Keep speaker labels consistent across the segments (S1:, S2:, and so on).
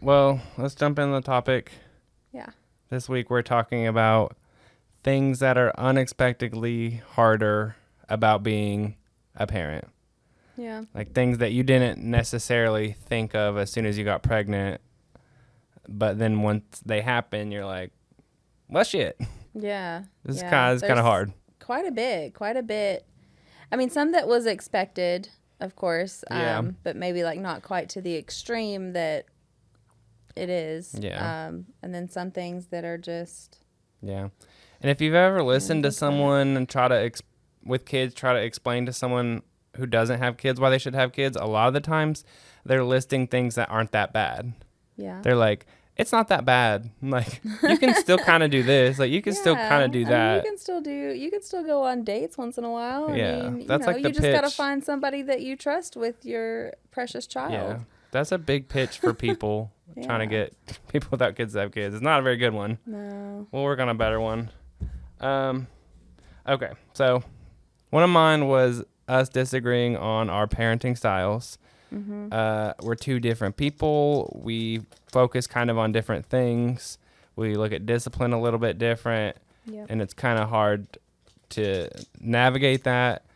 S1: Well, let's jump in the topic.
S2: Yeah.
S1: This week we're talking about things that are unexpectedly harder about being a parent.
S2: Yeah.
S1: Like things that you didn't necessarily think of as soon as you got pregnant, but then once they happen, you're like, well, shit.
S2: Yeah.
S1: This is
S2: yeah.
S1: kind of
S2: There's
S1: hard.
S2: Quite a bit. I mean, some that was expected, of course.
S1: Yeah.
S2: But maybe like not quite to the extreme that it is.
S1: Yeah.
S2: And then some things that are just.
S1: Yeah. And if you've ever listened to
S2: that's hard.
S1: someone and try to explain to someone who doesn't have kids why they should have kids, a lot of the times they're listing things that aren't that bad.
S2: Yeah.
S1: They're like, it's not that bad. Like, you can still kind of do this. Like, you can still kind of do that.
S2: I mean, you can still go on dates once in a while.
S1: Yeah,
S2: I mean,
S1: that's like the
S2: you just got to
S1: pitch.
S2: find somebody that you trust with your precious child.
S1: Yeah, that's a big pitch for people trying to get people without kids to have kids. It's not a very good one.
S2: No.
S1: We'll work on a better one. Okay, so one of mine was us disagreeing on our parenting styles. Mm-hmm. We're two different people. We focus kind of on different things. We look at discipline a little bit different.
S2: Yep.
S1: And it's kind of hard to navigate that,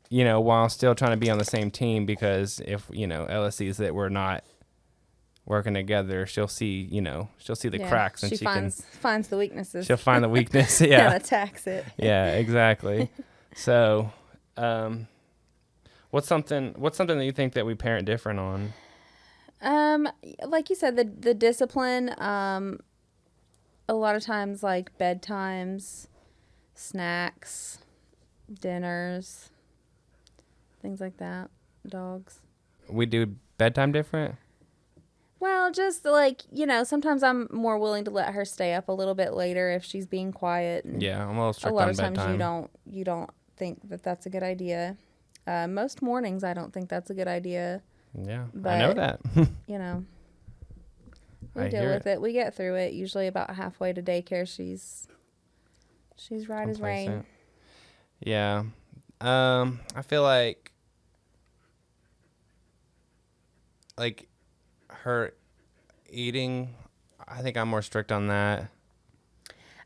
S1: while still trying to be on the same team, because if, Ella sees that we're not working together, she'll see the cracks, and
S2: she finds the weaknesses.
S1: She'll find the weakness. Yeah.
S2: And attacks it.
S1: Yeah, exactly. So, what's something that you think that we parent different on?
S2: Like you said, the discipline, a lot of times like bedtimes, snacks, dinners, things like that. Dogs.
S1: We do bedtime different?
S2: Well, just like, sometimes I'm more willing to let her stay up a little bit later if she's being quiet. And
S1: yeah, I'm a little strict
S2: on bedtime. A lot
S1: on
S2: of times you don't think that that's a good idea. Most mornings I don't think that's a good idea.
S1: Yeah,
S2: but,
S1: I know that.
S2: We deal with it. We get through it. Usually about halfway to daycare, she's right as rain.
S1: Yeah. I feel like her eating, I think I'm more strict on that.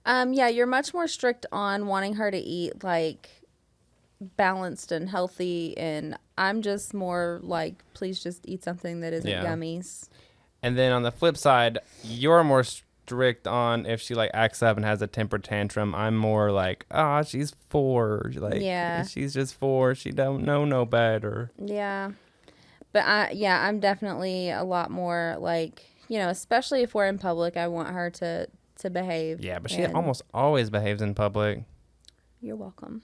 S2: Yeah, you're much more strict on wanting her to eat like balanced and healthy, and I'm just more like, please just eat something that isn't gummies.
S1: And then on the flip side, you're more strict on if she like acts up and has a temper tantrum. I'm more like, she's 4. Like, she's just 4. She don't know no better.
S2: Yeah. But I'm definitely a lot more like, especially if we're in public, I want her to behave.
S1: Yeah, but she almost always behaves in public.
S2: You're welcome.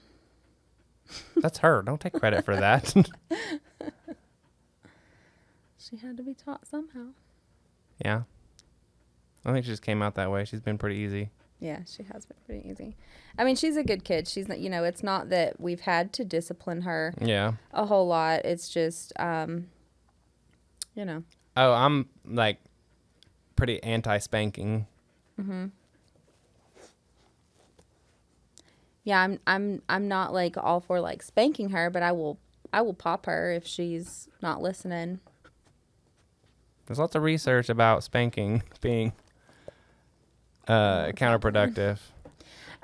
S1: That's her. Don't take credit for that.
S2: She had to be taught somehow.
S1: Yeah. I think she just came out that way. She's been pretty easy.
S2: Yeah, she has been pretty easy. I mean, she's a good kid. She's not, it's not that we've had to discipline her a whole lot. It's just, Oh,
S1: I'm like pretty anti-spanking.
S2: Mm-hmm. Yeah, I'm not like all for like spanking her, but I will pop her if she's not listening.
S1: There's lots of research about spanking being counterproductive.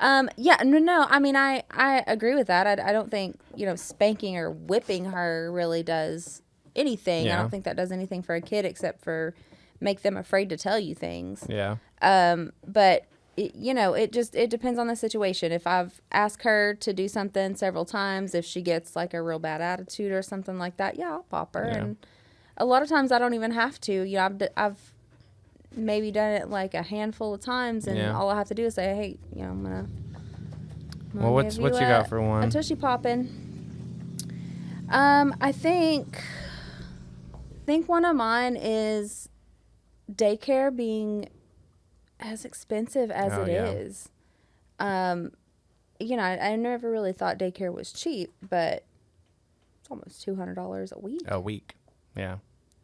S2: Yeah, no. I mean, I agree with that. I don't think, spanking or whipping her really does anything.
S1: Yeah.
S2: I don't think that does anything for a kid except for make them afraid to tell you things.
S1: Yeah.
S2: But it depends on the situation. If I've asked her to do something several times, if she gets like a real bad attitude or something like that, I'll pop her. Yeah. And a lot of times I don't even have to. I've maybe done it like a handful of times, and all I have to do is say, hey, I'm gonna
S1: well, what you got for one?
S2: A tushy poppin'. I think one of mine is daycare being as expensive as it is. I never really thought daycare was cheap, but it's almost $200 a week.
S1: A week, yeah.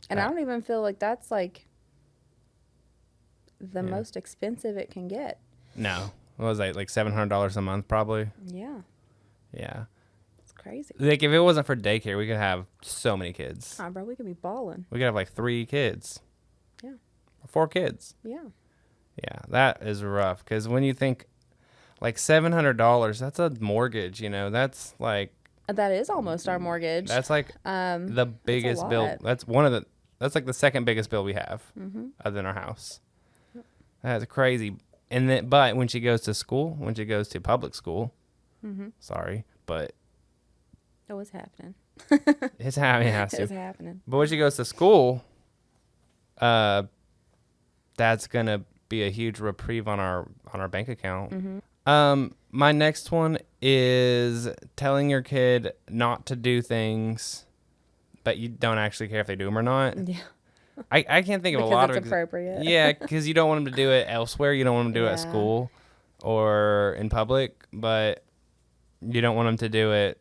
S2: And I don't even feel like that's like the most expensive it can get.
S1: No. What was that, like $700 a month probably?
S2: Yeah.
S1: Yeah.
S2: It's crazy.
S1: Like, if it wasn't for daycare, we could have so many kids.
S2: Bro, we could be balling.
S1: We could have like 3 kids.
S2: Yeah.
S1: 4 kids.
S2: Yeah.
S1: Yeah, that is rough. Because when you think like $700, that's a mortgage. That's like
S2: That is almost our mortgage.
S1: that's like the biggest bill. That's like the second biggest bill we have, other than our house. That's crazy. And then, but when she goes to school, when she goes to public school, sorry, but
S2: Oh, it's happening.
S1: it's happening. It has to.
S2: It's happening.
S1: But when she goes to school, that's gonna be a huge reprieve on our bank account. My next one is telling your kid not to do things, but you don't actually care if they do them or not.
S2: Yeah.
S1: I can't think of
S2: Because
S1: a lot
S2: it's
S1: of
S2: appropriate.
S1: Yeah, because you don't want them to do it elsewhere. You don't want them to do it at
S2: Yeah.
S1: school or in public, but you don't want them to do it.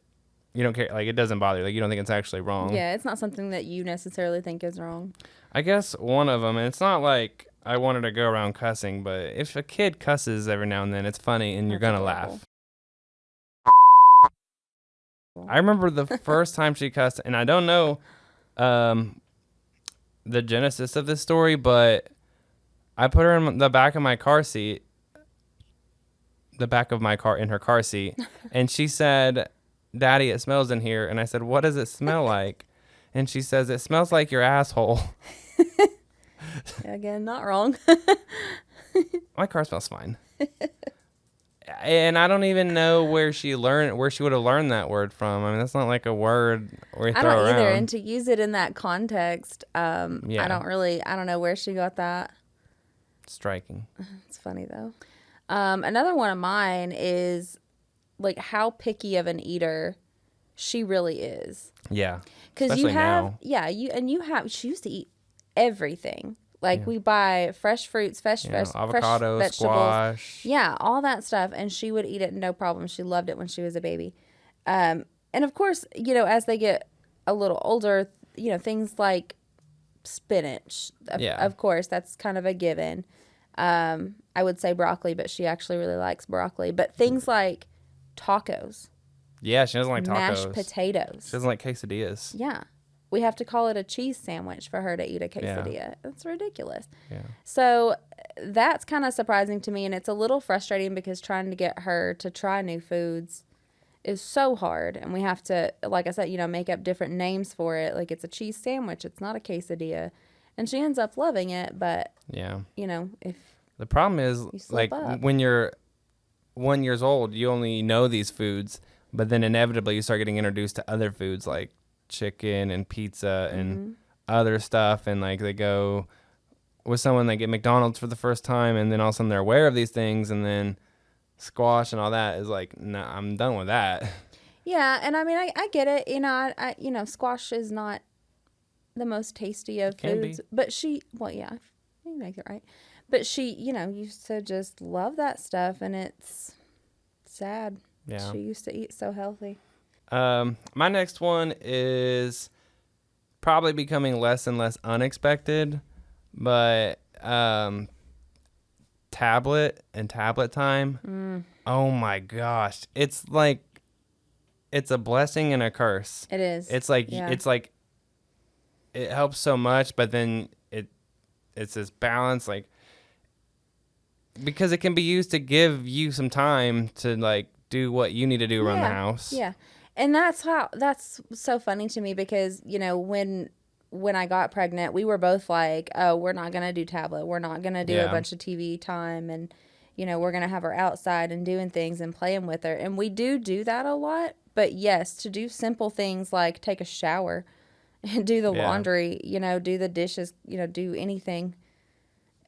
S1: You don't care. Like, it doesn't bother you. Like, you don't think it's actually wrong.
S2: Yeah, it's not something that you necessarily think is wrong.
S1: I guess one of them, and it's not like I wanted to go around cussing, but if a kid cusses every now and then, it's funny and you're
S2: That's
S1: going to
S2: adorable.
S1: laugh. I remember the first time she cussed, and I don't know the genesis of this story, but I put her in the back of my car seat, in her car seat, and she said, "Daddy, it smells in here." And I said, "What does it smell like?" And she says, "It smells like your asshole."
S2: Again, not wrong.
S1: My car smells fine. And I don't even know where she would have learned that word from. I mean, that's not like a word we throw
S2: I don't either.
S1: around.
S2: And to use it in that context, I don't know where she got that.
S1: Striking.
S2: It's funny though. Another one of mine is like how picky of an eater she really is.
S1: Yeah.
S2: Because
S1: Especially now.
S2: She used to eat everything. Like we buy fresh fruits,
S1: avocado,
S2: fresh vegetables.
S1: squash.
S2: Yeah, all that stuff. And she would eat it no problem. She loved it when she was a baby. And of course, as they get a little older, things like spinach. Of course, that's kind of a given. I would say broccoli, but she actually really likes broccoli. But things like tacos.
S1: Yeah, she doesn't like tacos.
S2: Mashed potatoes.
S1: She doesn't like quesadillas.
S2: Yeah. We have to call it a cheese sandwich for her to eat a quesadilla.
S1: Yeah.
S2: That's ridiculous.
S1: Yeah.
S2: So that's kind of surprising to me, and it's a little frustrating because trying to get her to try new foods is so hard, and we have to, like I said, make up different names for it. Like it's a cheese sandwich. It's not a quesadilla. And she ends up loving it, but, if
S1: the problem is, like,
S2: up.
S1: when you're 1 year old, you only know these foods, but then inevitably you start getting introduced to other foods like chicken and pizza and other stuff, and like they go with someone, they get McDonald's for the first time, and then all of a sudden they're aware of these things, and then squash and all that is like, no, I'm done with that.
S2: Yeah, and I mean, I get it. I squash is not the most tasty of foods, but she, you make it right. But she, used to just love that stuff, and it's sad.
S1: Yeah.
S2: She used to eat so healthy.
S1: My next one is probably becoming less and less unexpected, but tablet time. Oh my gosh. It's like, it's a blessing and a curse.
S2: It is.
S1: It's like, it helps so much, but then it's this balance, like, because it can be used to give you some time to like do what you need to do around the house.
S2: Yeah. And that's so funny to me because, when I got pregnant, we were both like, oh, we're not going to do tablet. We're not going to do a bunch of TV time. And, we're going to have her outside and doing things and playing with her. And we do that a lot. But yes, to do simple things like take a shower and do the laundry, do the dishes, do anything,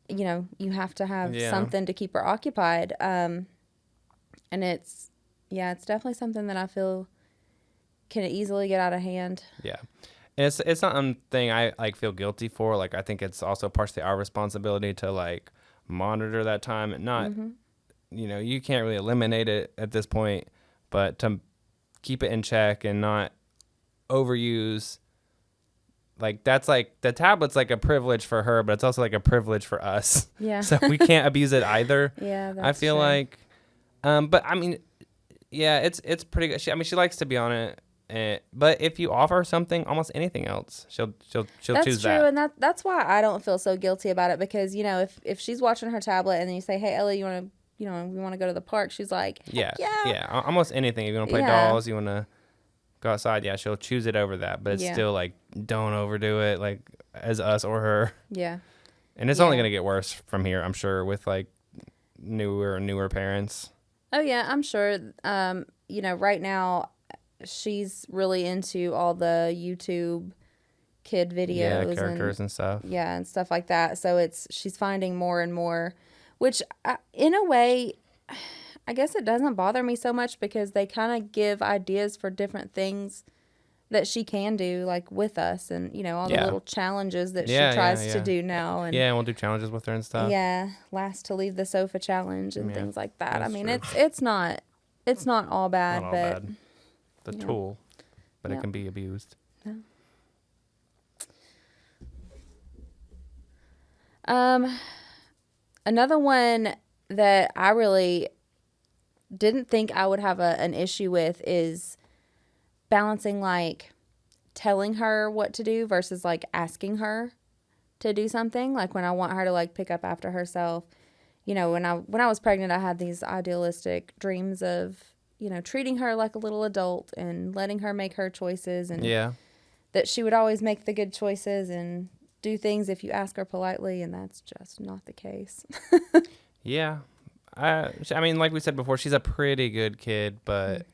S2: you have to have something to keep her occupied. And it's definitely something that I feel can easily get out of hand. Yeah.
S1: And it's not something I like feel guilty for. Like, I think it's also partially our responsibility to like monitor that time and not, you can't really eliminate it at this point, but to keep it in check and not overuse. Like, that's like, the tablet's like a privilege for her, but it's also like a privilege for us.
S2: Yeah.
S1: So we can't abuse it either.
S2: Yeah, that's
S1: I feel
S2: true.
S1: like, but I mean, yeah, it's pretty good. She likes to be on it, But if you offer something, almost anything else, she'll
S2: That's
S1: choose
S2: true,
S1: that.
S2: and that's why I don't feel so guilty about it, because if she's watching her tablet and then you say, "Hey Ellie, we want to go to the park," she's like,
S1: Yeah,
S2: "Heck yeah,
S1: yeah, almost anything. If you want to play
S2: Yeah.
S1: dolls, you want to go outside, yeah, she'll choose it over that. But it's
S2: Yeah.
S1: still like, don't overdo it, like as us or her.
S2: yeah."
S1: And it's
S2: Yeah.
S1: only gonna get worse from here, I'm sure, with like newer parents.
S2: Oh yeah, I'm sure. Right now she's really into all the YouTube kid
S1: Yeah,
S2: videos
S1: characters and stuff.
S2: and stuff like that. So she's finding more and more, which in a way, I guess it doesn't bother me so much, because they kind of give ideas for different things that she can do, like with us, and all the little challenges that she tries to do now, and
S1: yeah, we'll do challenges with her and stuff.
S2: last to leave the sofa challenge and things like that. I mean,
S1: true.
S2: it's not all bad,
S1: Not all
S2: but
S1: bad. The tool, but
S2: Yeah.
S1: it can be abused.
S2: Another one that I really didn't think I would have an issue with is balancing, like, telling her what to do versus like asking her to do something. Like when I want her to like pick up after herself, when I was pregnant, I had these idealistic dreams of treating her like a little adult and letting her make her choices, and that she would always make the good choices and do things if you ask her politely, and that's just not the case.
S1: Yeah. I mean, like we said before, she's a pretty good kid, but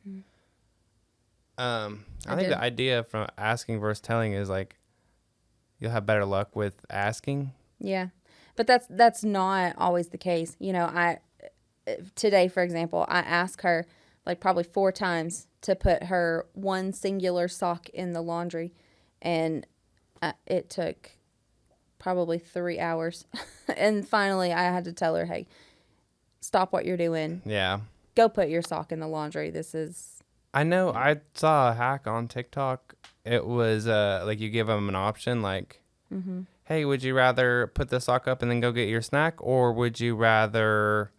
S1: I think the idea from asking versus telling is like you'll have better luck with asking.
S2: Yeah, but that's not always the case. Today, for example, I asked her like probably 4 times to put her one singular sock in the laundry, and it took probably 3 hours, and finally I had to tell her, "Hey, stop what you're doing.
S1: Yeah.
S2: Go put your sock in the laundry.
S1: I know. I saw a hack on TikTok. It was like you give them an option, like, hey, would you rather put the sock up and then go get your snack, or would you rather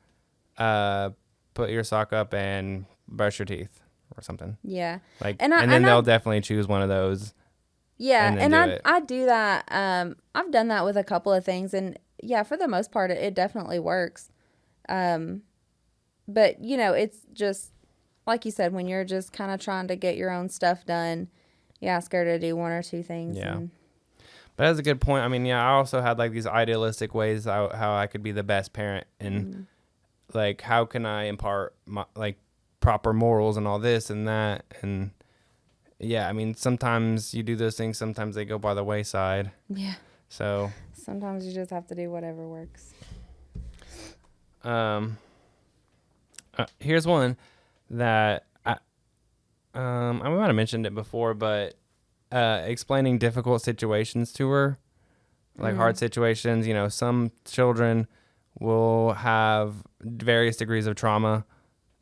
S1: put your sock up and brush your teeth or something?
S2: Yeah.
S1: Like, and then they'll definitely choose one of those.
S2: Yeah, and I do that. I've done that with a couple of things, and yeah, for the most part, it definitely works. But it's just like you said, when you're just kind of trying to get your own stuff done, you ask her to do 1 or 2 things.
S1: Yeah. But that's a good point. I mean, yeah, I also had like these idealistic ways how I could be the best parent, and like how can I impart my like proper morals and all this and that, and yeah, I mean, sometimes you do those things, sometimes they go by the wayside.
S2: Yeah.
S1: So
S2: sometimes you just have to do whatever works.
S1: Here's one that I might have mentioned it before, but explaining difficult situations to her, like hard situations. Some children will have various degrees of trauma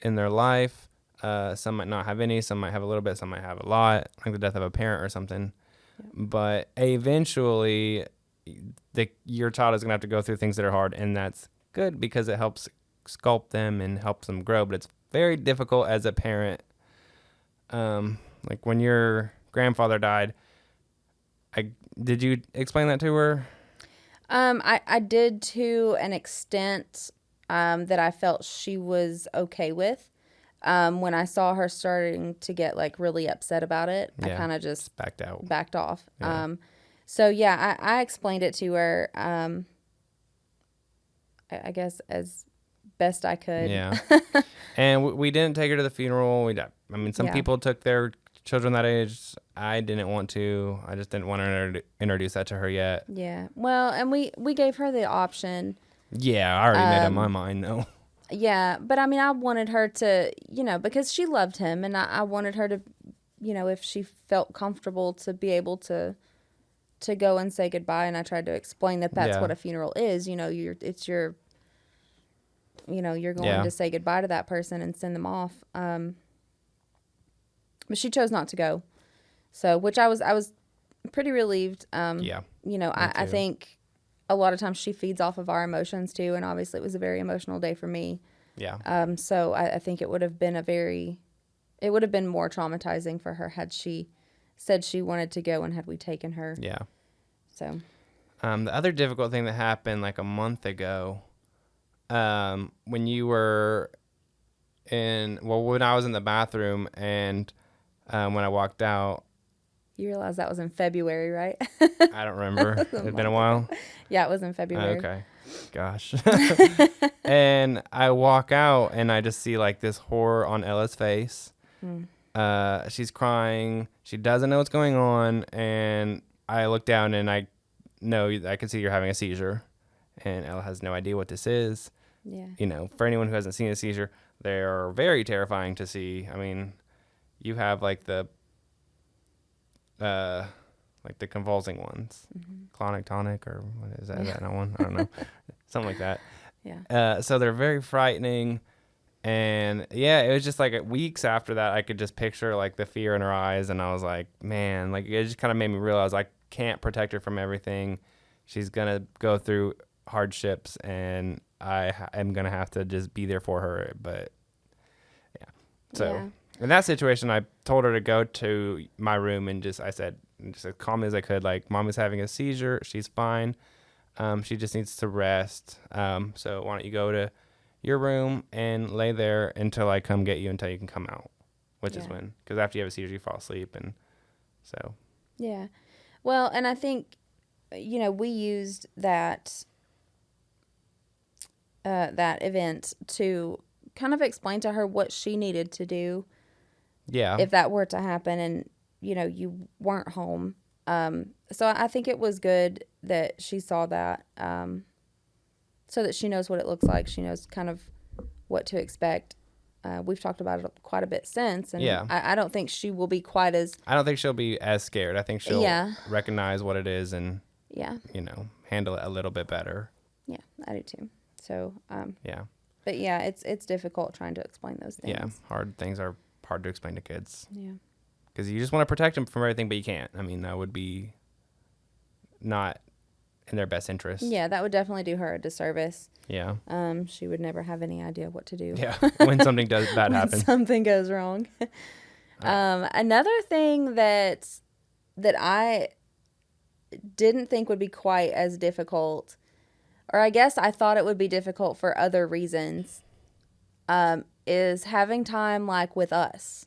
S1: in their life. Some might not have any, some might have a little bit, some might have a lot, like the death of a parent or something. Yeah. But eventually, your child is going to have to go through things that are hard, and that's good because it helps sculpt them and helps them grow. But it's very difficult as a parent. Like when your grandfather died, did you explain that to her?
S2: I did to an extent that I felt she was okay with. When I saw her starting to get like really upset about it, I kind of just backed off. Yeah. So yeah, I explained it to her, I guess as best I could.
S1: Yeah. And we didn't take her to the funeral. Some people took their children that age. I didn't want to. I just didn't want to introduce that to her yet.
S2: Yeah. Well, and we gave her the option.
S1: Yeah, I already made up my mind though.
S2: Yeah, but I mean, I wanted her to, because she loved him, and I wanted her to, if she felt comfortable, to be able to go and say goodbye. And I tried to explain that that's what a funeral is. You're going to say goodbye to that person and send them off. But she chose not to go. So, which I was pretty relieved. I think a lot of times she feeds off of our emotions too, and obviously it was a very emotional day for me.
S1: Yeah.
S2: So I think it would have been a very It would have been more traumatizing for her had she said she wanted to go and had we taken her.
S1: Yeah.
S2: So.
S1: The other difficult thing that happened like a month ago, when you were when I was in the bathroom and when I walked out.
S2: You realize that was in February, right?
S1: I don't remember. It's been a while.
S2: Yeah, it was in February.
S1: Okay. Gosh. And I walk out and I just see like this horror on Ella's face. She's crying. She doesn't know what's going on. And I look down and I can see you're having a seizure. And Ella has no idea what this is.
S2: Yeah.
S1: You know, for anyone who hasn't seen a seizure, they are very terrifying to see. I mean, you have like the convulsing ones, clonic tonic, or what is that? Is that not one? I don't know. Something like that.
S2: Yeah.
S1: So they're very frightening. And yeah, it was just like weeks after that, I could just picture like the fear in her eyes. And I was like, man, like it just kind of made me realize I can't protect her from everything. She's going to go through hardships and I am going to have to just be there for her. But yeah. So in that situation, I told her to go to my room and I said, just as calmly as I could, like, Mommy's having a seizure. She's fine. She just needs to rest. So why don't you go to your room and lay there until I come get you until you can come out, which is when, because after you have a seizure, you fall asleep. And so.
S2: Yeah. Well, and I think, we used that event to kind of explain to her what she needed to do.
S1: Yeah.
S2: If that were to happen and, you weren't home. So I think it was good that she saw that, so that she knows what it looks like. She knows kind of what to expect. We've talked about it quite a bit since. And I don't think she will be quite as...
S1: I don't think she'll be as scared. I think she'll recognize what it is and, handle it a little bit better. Yeah,
S2: I do too. So, But yeah, it's difficult trying to explain those things.
S1: Yeah, things are hard to explain to kids.
S2: Yeah.
S1: Because you just want to protect them from everything, but you can't. I mean, that would be not in their best interest.
S2: Yeah, that would definitely do her a disservice.
S1: Yeah.
S2: She would never have any idea what to do.
S1: Yeah, when something bad happens.
S2: Something goes wrong. Another thing that I didn't think would be quite as difficult, or I guess I thought it would be difficult for other reasons, is having time like with us.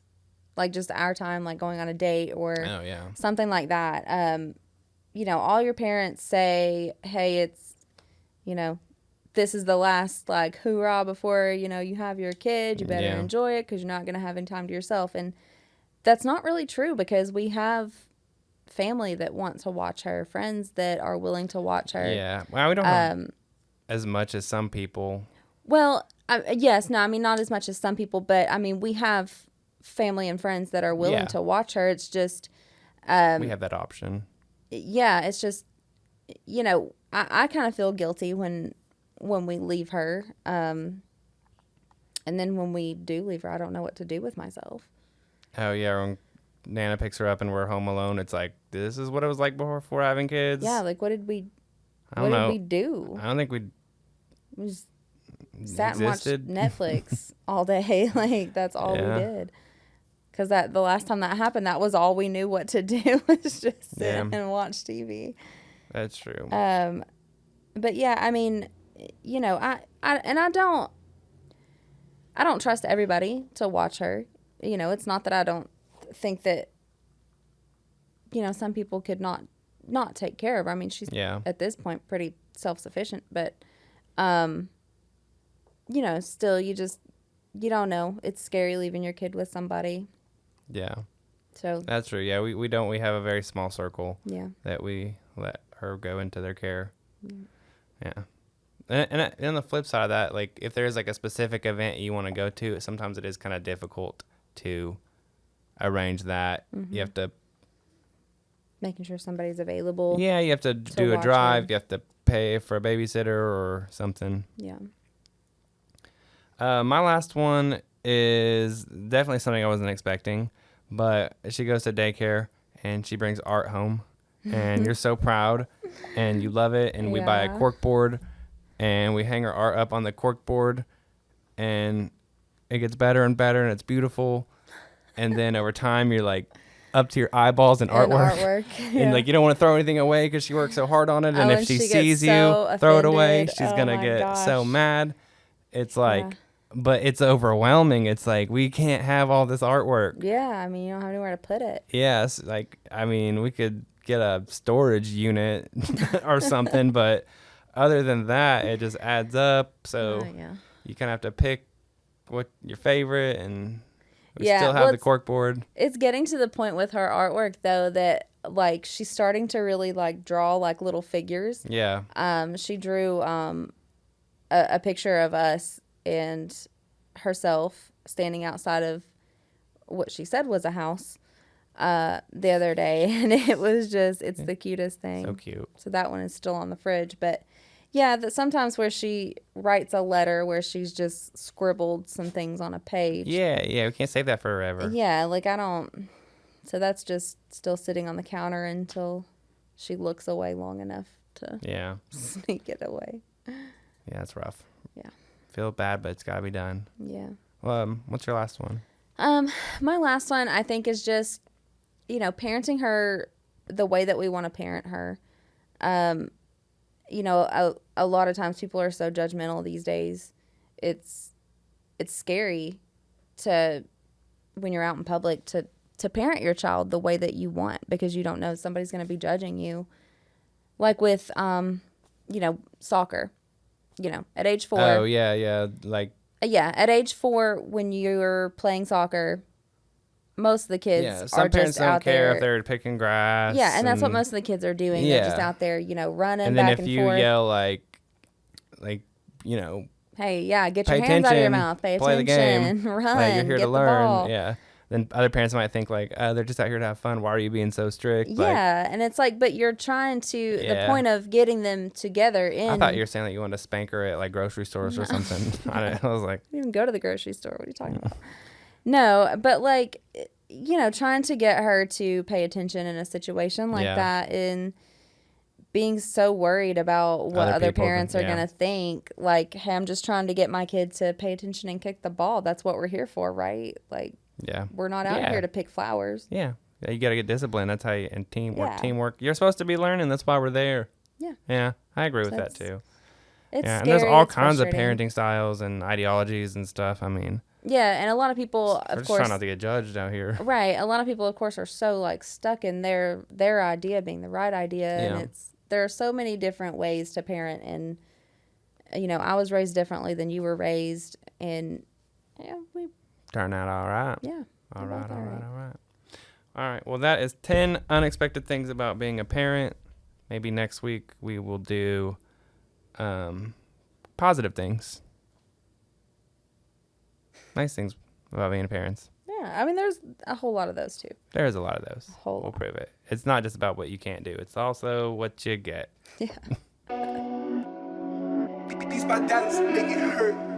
S2: Like just our time, like going on a date or something like that. All your parents say, hey, it's, this is the last like hoorah before, you have your kid. You better enjoy it because you're not going to have any time to yourself. And that's not really true because we have family that want to watch her, friends that are willing to watch her.
S1: Yeah. Well, we don't have as much as some people.
S2: Well, yes. No, I mean, not as much as some people, but I mean, we have family and friends that are willing to watch her. It's just
S1: we have that option.
S2: Yeah, it's just I kind of feel guilty when we leave her, and then when we do leave her, I don't know what to do with myself.
S1: Oh yeah, when Nana picks her up and we're home alone, it's like, this is what it was like before having kids.
S2: Yeah, like what did we do?
S1: I don't think we
S2: just sat and watched Netflix all day. Like that's all we did. Because the last time that happened, that was all we knew what to do was just sit and watch TV.
S1: That's true.
S2: But yeah, I mean, I don't trust everybody to watch her. It's not that I don't think that, some people could not take care of her. I mean, she's at this point pretty self-sufficient, but, still you don't know. It's scary leaving your kid with somebody.
S1: Yeah.
S2: So
S1: that's true. Yeah, we have a very small circle.
S2: Yeah.
S1: That we let her go into their care. Yeah. And on the flip side of that, like if there's like a specific event you want to go to, sometimes it is kind of difficult to arrange that. Mm-hmm. You have to
S2: making sure somebody's available.
S1: Yeah, you have to do a drive. You have to pay for a babysitter or something.
S2: Yeah.
S1: My last one is definitely something I wasn't expecting, but she goes to daycare and she brings art home and you're so proud and you love it. And we buy a cork board and we hang her art up on the cork board and it gets better and better and it's beautiful. and then over time you're like up to your eyeballs in artwork.
S2: Yeah.
S1: And like you don't want to throw anything away because she worked so hard on it, and if she sees you
S2: so
S1: throw it away,
S2: offended.
S1: she's
S2: Oh
S1: gonna
S2: my
S1: get so
S2: gosh.
S1: mad. It's like,
S2: Yeah.
S1: but it's overwhelming. It's like we can't have all this artwork.
S2: Yeah, I mean, you don't have anywhere to put it.
S1: Yes, like I mean, we could get a storage unit or something, but other than that, it just adds up. So
S2: Yeah.
S1: you kind of have to pick what your favorite, and we
S2: Yeah,
S1: still have
S2: well,
S1: the cork board.
S2: It's getting to the point with her artwork though that like she's starting to really like draw like little figures.
S1: Yeah.
S2: She drew a picture of us and herself standing outside of what she said was a house the other day, and it was just it's the cutest thing.
S1: So cute.
S2: So that one is still on the fridge, but yeah, that sometimes where she writes a letter where she's just scribbled some things on a page.
S1: Yeah, we can't save that forever.
S2: Yeah, like I don't. So that's just still sitting on the counter until she looks away long enough to sneak it away.
S1: Yeah, it's rough.
S2: Yeah.
S1: Feel bad, but it's gotta be done.
S2: Yeah.
S1: What's your last one?
S2: My last one I think is just, parenting her the way that we want to parent her. A lot of times people are so judgmental these days. It's scary to, when you're out in public, to parent your child the way that you want, because you don't know, somebody's going to be judging you. Like with, soccer, at age 4.
S1: Oh, yeah. Like,
S2: at age 4, when you're playing soccer, most of the kids
S1: some
S2: are
S1: parents
S2: just
S1: don't
S2: out
S1: care
S2: there.
S1: if they're picking grass.
S2: Yeah, and that's what most of the kids are doing. They're just out there, running
S1: and then
S2: back
S1: if
S2: and
S1: you
S2: forth.
S1: yell like,
S2: Hey, get
S1: pay
S2: your hands out of your
S1: attention,
S2: mouth. Pay
S1: play
S2: attention.
S1: the game,
S2: Run.
S1: like you're here
S2: get
S1: to
S2: the
S1: learn.
S2: ball.
S1: Yeah. Then other parents might think like, they're just out here to have fun. Why are you being so strict?
S2: Yeah, and it's like, but you're trying to, the point of getting them together
S1: I thought you were saying that you wanted to spank her at like grocery stores or something. I was like,
S2: I didn't even go to the grocery store. What are you talking about? No, but like, trying to get her to pay attention in a situation like that, and being so worried about what other parents are going to think. Like, hey, I'm just trying to get my kid to pay attention and kick the ball. That's what we're here for, right? Like, we're not out here to pick flowers.
S1: Yeah, you got to get disciplined. That's how you, and teamwork. You're supposed to be learning. That's why we're there. Yeah, I agree with that too.
S2: It's scary,
S1: and there's all
S2: it's
S1: kinds of
S2: frustrating.
S1: parenting styles and ideologies and stuff. I mean,
S2: yeah, and a lot of people,
S1: we're
S2: of
S1: just
S2: course,
S1: trying not to get judged out here.
S2: Right. A lot of people, of course, are so like stuck in their idea being the right idea, and there are so many different ways to parent, and I was raised differently than you were raised, and we
S1: turned out all right.
S2: Yeah.
S1: All right. All right. Well, that is 10 unexpected things about being a parent. Maybe next week we will do positive things. Nice things about being parents.
S2: Yeah. I mean, there's a whole lot of those too.
S1: There's a lot of those.
S2: We'll
S1: prove it. It's not just about what you can't do. It's also what you get.
S2: Yeah.
S3: These my dollars make it hurt.